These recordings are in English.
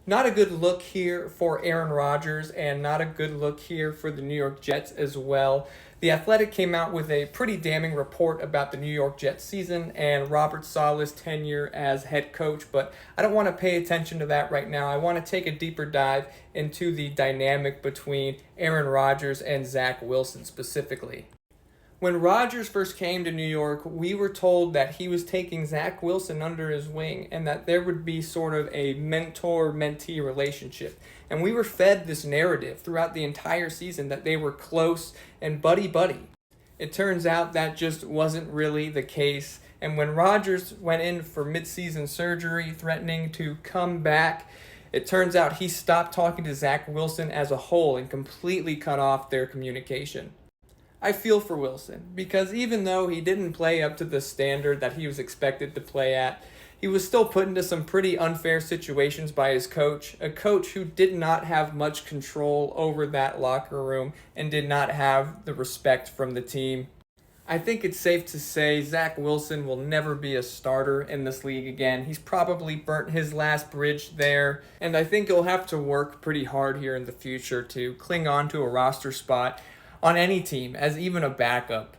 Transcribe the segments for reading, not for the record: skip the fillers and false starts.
Not a good look here for Aaron Rodgers, and not a good look here for the New York Jets as well. The Athletic came out with a pretty damning report about the New York Jets season and Robert Saleh's tenure as head coach, but I don't want to pay attention to that right now. I want to take a deeper dive into the dynamic between Aaron Rodgers and Zach Wilson specifically. When Rodgers first came to New York, we were told that he was taking Zach Wilson under his wing and that there would be sort of a mentor-mentee relationship. And we were fed this narrative throughout the entire season that they were close and buddy-buddy. It turns out that just wasn't really the case. And when Rodgers went in for midseason surgery, threatening to come back, it turns out he stopped talking to Zach Wilson as a whole and completely cut off their communication. I feel for Wilson because even though he didn't play up to the standard that he was expected to play at, he was still put into some pretty unfair situations by his coach, a coach who did not have much control over that locker room and did not have the respect from the team. I think it's safe to say Zach Wilson will never be a starter in this league again. He's probably burnt his last bridge there, and I think he'll have to work pretty hard here in the future to cling on to a roster spot on any team as even a backup.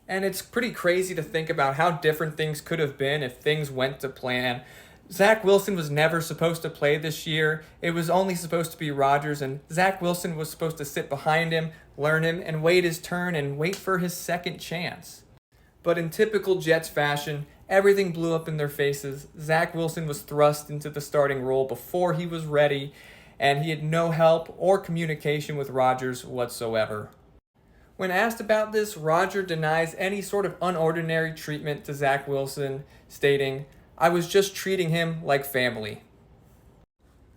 And it's pretty crazy to think about how different things could have been if things went to plan. Zach Wilson was never supposed to play this year. It was only supposed to be Rodgers, and Zach Wilson was supposed to sit behind him, learn him, and wait his turn and wait for his second chance. But in typical Jets fashion, everything blew up in their faces. Zach Wilson was thrust into the starting role before he was ready, and he had no help or communication with Rodgers whatsoever. When asked about this, Rodgers denies any sort of unordinary treatment to Zach Wilson, stating, "I was just treating him like family."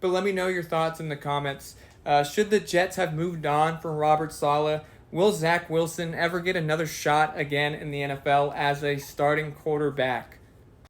But let me know your thoughts in the comments. Should the Jets have moved on from Robert Saleh? Will Zach Wilson ever get another shot again in the NFL as a starting quarterback?